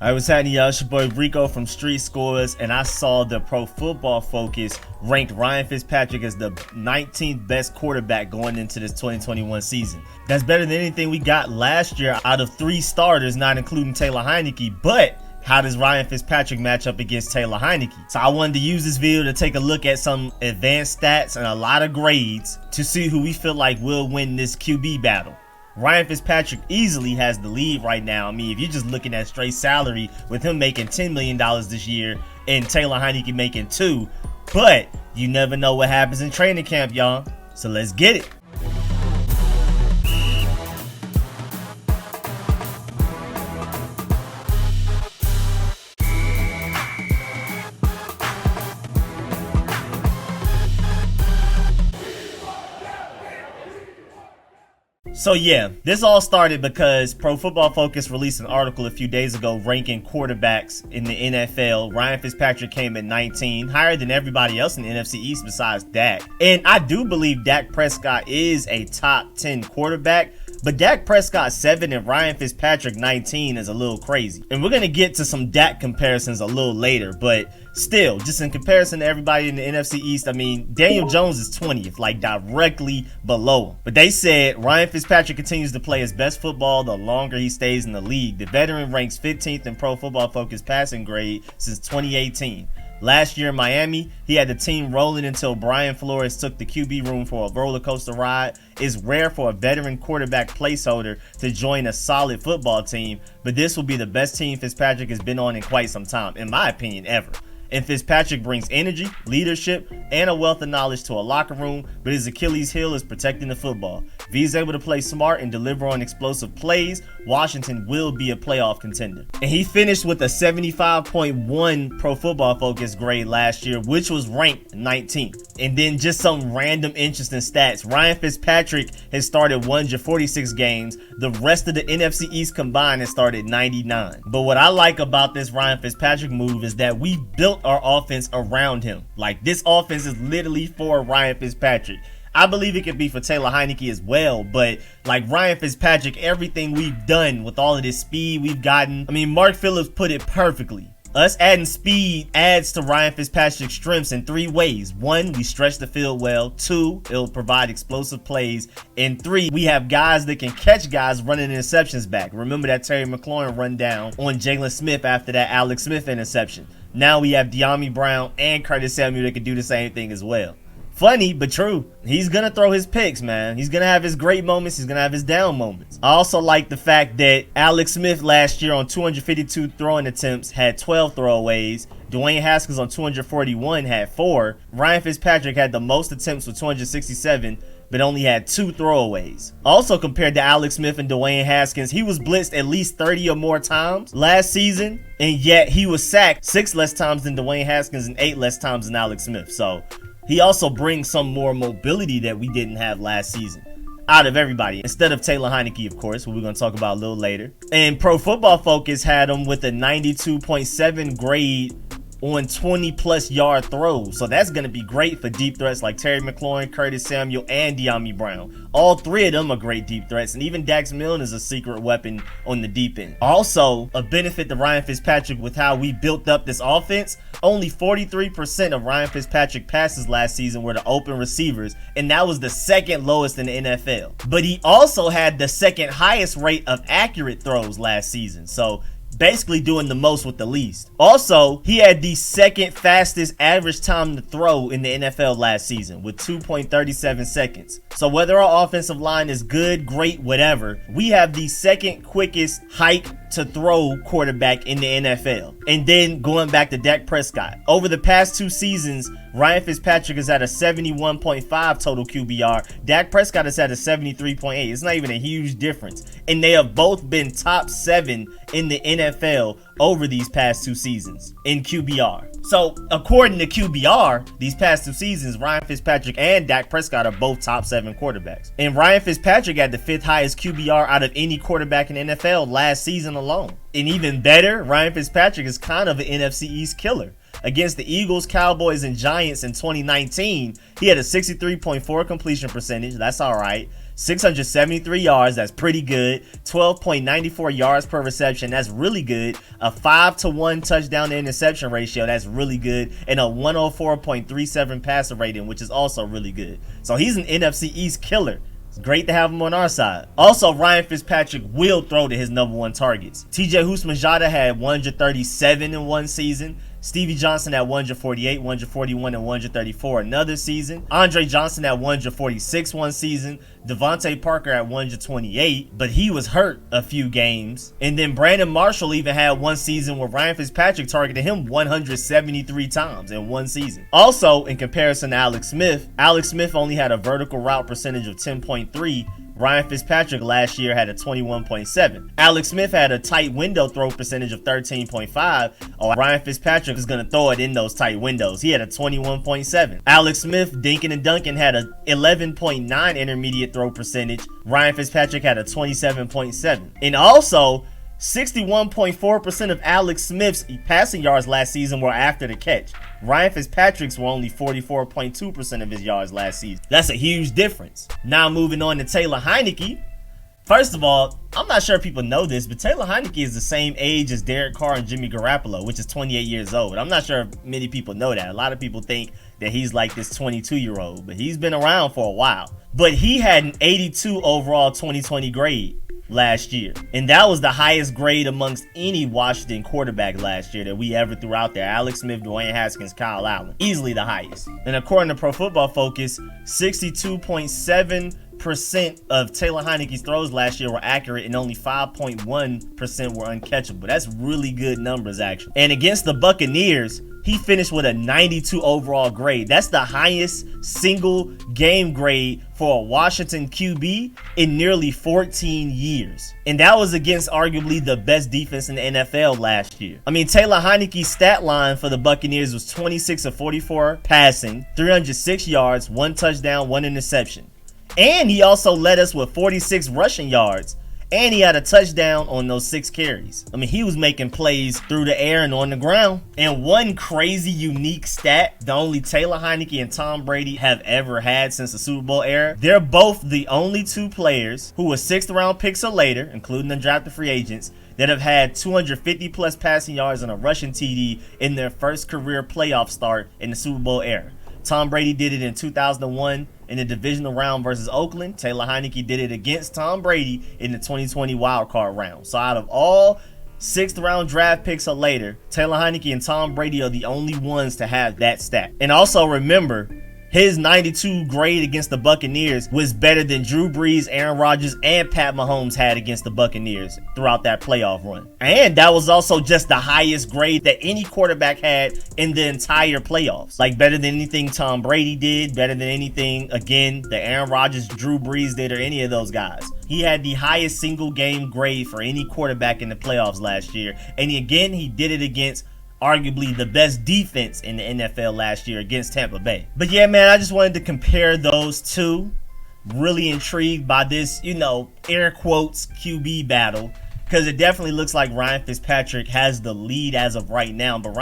I was happening, y'all. It's your boy Rico from Street Scores, and I saw the Pro Football Focus ranked Ryan Fitzpatrick as the 19th best quarterback going into this 2021 season. That's better than anything we got last year out of 3 starters, not including Taylor Heinicke. But how does Ryan Fitzpatrick match up against Taylor Heinicke? So I wanted to use this video to take a look at some advanced stats and a lot of grades to see who we feel like will win this QB battle. Ryan Fitzpatrick easily has the lead right now. I mean, if you're just looking at straight salary with him making $10 million this year and Taylor Heinicke making $2 million, but you never know what happens in training camp, y'all. So let's get it. So yeah, this all started because Pro Football Focus released an article a few days ago ranking quarterbacks in the NFL. Ryan Fitzpatrick came at 19, higher than everybody else in the NFC East besides Dak. And I do believe Dak Prescott is a top 10 quarterback, but Dak Prescott 7 and Ryan Fitzpatrick 19 is a little crazy. And we're going to get to some Dak comparisons a little later, but still, just in comparison to everybody in the NFC East, I mean, Daniel Jones is 20th, like directly below him. But they said Ryan Fitzpatrick continues to play his best football the longer he stays in the league. The veteran ranks 15th in Pro Football Focus passing grade since 2018. Last year in Miami, he had the team rolling until Brian Flores took the QB room for a roller coaster ride. It's rare for a veteran quarterback placeholder to join a solid football team, but this will be the best team Fitzpatrick has been on in quite some time, in my opinion, ever. And Fitzpatrick brings energy, leadership, and a wealth of knowledge to a locker room, but his Achilles heel is protecting the football. If he's able to play smart and deliver on explosive plays, Washington will be a playoff contender. And he finished with a 75.1 Pro Football Focus grade last year, which was ranked 19th. And then just some random interesting stats. Ryan Fitzpatrick has started 146 games. The rest of the NFC East combined has started 99. But what I like about this Ryan Fitzpatrick move is that we built our offense around him. Like, this offense is literally for Ryan Fitzpatrick. I believe it could be for Taylor Heinicke as well, but like Ryan Fitzpatrick, everything we've done with all of this speed we've gotten, I mean, Mark Phillips put it perfectly. Us adding speed adds to Ryan Fitzpatrick's strengths in 3 ways. 1, we stretch the field well. 2, it'll provide explosive plays. And 3, we have guys that can catch guys running interceptions back. Remember that Terry McLaurin run down on Jalen Smith after that Alex Smith interception. Now we have Dyami Brown and Curtis Samuel that can do the same thing as well. Funny, but true. He's going to throw his picks, man. He's going to have his great moments. He's going to have his down moments. I also like the fact that Alex Smith last year on 252 throwing attempts had 12 throwaways. Dwayne Haskins on 241 had 4. Ryan Fitzpatrick had the most attempts with 267, but only had 2 throwaways. Also, compared to Alex Smith and Dwayne Haskins, he was blitzed at least 30 or more times last season, and yet he was sacked 6 less times than Dwayne Haskins and 8 less times than Alex Smith. So he also brings some more mobility that we didn't have last season out of everybody, instead of Taylor Heinicke, of course, who we're going to talk about a little later. And Pro Football Focus had him with a 92.7 grade on 20-plus yard throws. So that's going to be great for deep threats like Terry McLaurin, Curtis Samuel, and Dyami Brown. All 3 of them are great deep threats, and even Dax Milne is a secret weapon on the deep end. Also, a benefit to Ryan Fitzpatrick with how we built up this offense, only 43% of Ryan Fitzpatrick passes last season were to open receivers, and that was the 2nd lowest in the NFL. But he also had the 2nd highest rate of accurate throws last season. So basically doing the most with the least. Also, he had the 2nd fastest average time to throw in the NFL last season with 2.37 seconds. So whether our offensive line is good, great, whatever, we have the 2nd quickest hike to throw quarterback in the NFL. And then going back to Dak Prescott, over the past 2 seasons, Ryan Fitzpatrick is at a 71.5 total QBR. Dak Prescott is at a 73.8. It's not even a huge difference. And they have both been top 7 in the NFL over these past 2 seasons in QBR. So according to QBR, these past 2 seasons, Ryan Fitzpatrick and Dak Prescott are both top 7 quarterbacks. And Ryan Fitzpatrick had the 5th highest QBR out of any quarterback in the NFL last season alone. And even better, Ryan Fitzpatrick is kind of an NFC East killer. Against the Eagles, Cowboys, and Giants in 2019, he had a 63.4 completion percentage. That's all right. 673 yards, that's pretty good. 12.94 yards per reception, that's really good. A 5-to-1 touchdown to interception ratio, that's really good. And a 104.37 passer rating, which is also really good. So he's an NFC East killer. It's great to have him on our side. Also, Ryan Fitzpatrick will throw to his #1 targets. TJ Houshmandzadeh had 137 in one season. Stevie Johnson at 148, 141, and 134 another season. Andre Johnson at 146 one season. Devontae Parker at 128, but he was hurt a few games. And then Brandon Marshall even had one season where Ryan Fitzpatrick targeted him 173 times in one season. Also, in comparison to Alex Smith only had a vertical route percentage of 10.3. Ryan Fitzpatrick last year had a 21.7. Alex Smith had a tight window throw percentage of 13.5. Oh, Ryan Fitzpatrick is going to throw it in those tight windows. He had a 21.7. Alex Smith, dinking and dunking, had a 11.9 intermediate throw percentage. Ryan Fitzpatrick had a 27.7. And also, 61.4% of Alex Smith's passing yards last season were after the catch. Ryan Fitzpatrick's were only 44.2% of his yards last season. That's a huge difference. Now moving on to Taylor Heinicke. First of all, I'm not sure if people know this, but Taylor Heinicke is the same age as Derek Carr and Jimmy Garoppolo, which is 28 years old. I'm not sure if many people know that. A lot of people think that he's like this 22-year-old, but he's been around for a while. But he had an 82 overall 2020 grade last year, and that was the highest grade amongst any Washington quarterback last year that we ever threw out there. Alex Smith, Dwayne Haskins, Kyle Allen, easily the highest. And according to Pro Football Focus, 62.7% of Taylor Heinicke's throws last year were accurate, and only 5.1% were uncatchable. That's really good numbers, actually. And against the Buccaneers, he finished with a 92 overall grade. That's the highest single game grade for a Washington QB in nearly 14 years. And that was against arguably the best defense in the NFL last year. I mean, Taylor Heinicke's stat line for the Buccaneers was 26 of 44 passing, 306 yards, 1 touchdown, 1 interception. And he also led us with 46 rushing yards. And he had a touchdown on those 6 carries. I mean, he was making plays through the air and on the ground. And one crazy unique stat, the only Taylor Heinicke and Tom Brady have ever had since the Super Bowl era, they're both the only 2 players who were 6th round picks or later, including undrafted free agents, that have had 250 plus passing yards and a rushing TD in their first career playoff start in the Super Bowl era. Tom Brady did it in 2001 in the divisional round versus Oakland. Taylor Heinicke did it against Tom Brady in the 2020 wildcard round. So out of all 6th round draft picks or later, Taylor Heinicke and Tom Brady are the only ones to have that stat. And also remember, his 92 grade against the Buccaneers was better than Drew Brees, Aaron Rodgers, and Pat Mahomes had against the Buccaneers throughout that playoff run. And that was also just the highest grade that any quarterback had in the entire playoffs. Like better than anything Tom Brady did, better than anything, again, that Aaron Rodgers, Drew Brees did, or any of those guys. He had the highest single game grade for any quarterback in the playoffs last year. And again, he did it against arguably the best defense in the NFL last year against Tampa Bay. But yeah, man, I just wanted to compare those two. Really intrigued by this, air quotes QB battle, because it definitely looks like Ryan Fitzpatrick has the lead as of right now. But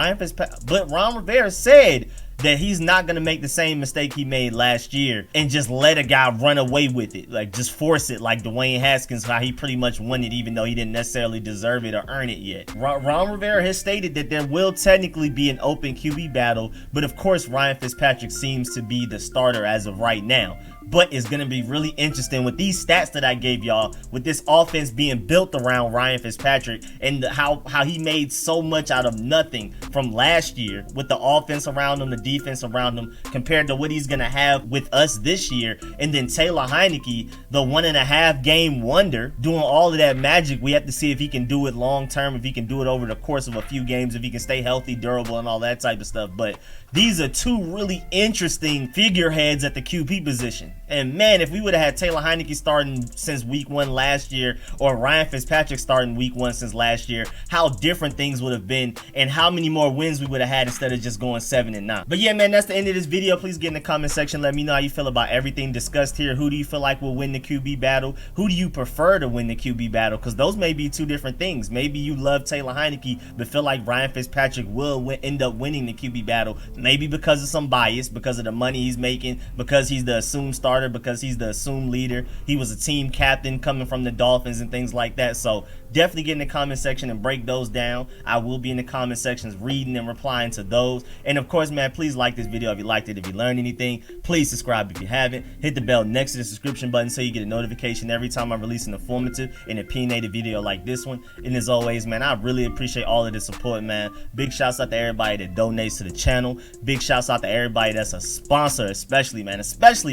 Ron Rivera said that he's not going to make the same mistake he made last year and just let a guy run away with it, like just force it like Dwayne Haskins, how he pretty much won it even though he didn't necessarily deserve it or earn it yet. Ron Rivera has stated that there will technically be an open QB battle, but of course Ryan Fitzpatrick seems to be the starter as of right now. But it's going to be really interesting with these stats that I gave y'all, with this offense being built around Ryan Fitzpatrick and how he made so much out of nothing from last year with the offense around him, the defense around him, compared to what he's going to have with us this year. And then Taylor Heinicke, the 1.5 game wonder, doing all of that magic. We have to see if he can do it long term, if he can do it over the course of a few games, if he can stay healthy, durable, and all that type of stuff. But these are 2 really interesting figureheads at the QB position. And man, if we would have had Taylor Heinicke starting since week 1 last year, or Ryan Fitzpatrick starting week 1 since last year, how different things would have been, and how many more wins we would have had instead of just going 7-9. But But yeah, man, that's the end of this video. Please get in the comment section. Let me know how you feel about everything discussed here. Who do you feel like will win the QB battle? Who do you prefer to win the QB battle? Because those may be two different things. Maybe you love Taylor Heinicke, but feel like Ryan Fitzpatrick will end up winning the QB battle. Maybe because of some bias, because of the money he's making, because he's the assumed starter, because he's the assumed leader. He was a team captain coming from the Dolphins and things like that. So definitely get in the comment section and break those down. I will be in the comment sections reading and replying to those. And of course, man, please like this video if you liked it. If you learned anything, please subscribe if you haven't. Hit the bell next to the subscription button so you get a notification every time I release an informative and opinionated video like this one. And as always, man, I really appreciate all of the support, man. Big shouts out to everybody that donates to the channel. Big shouts out to everybody that's a sponsor, especially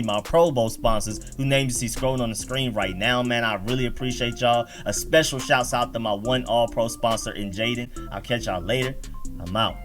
my Pro Bowl sponsors who names you see scrolling on the screen right now, man. I really appreciate y'all. A special shouts out to my one All-Pro sponsor in Jaden. I'll catch y'all later. I'm out.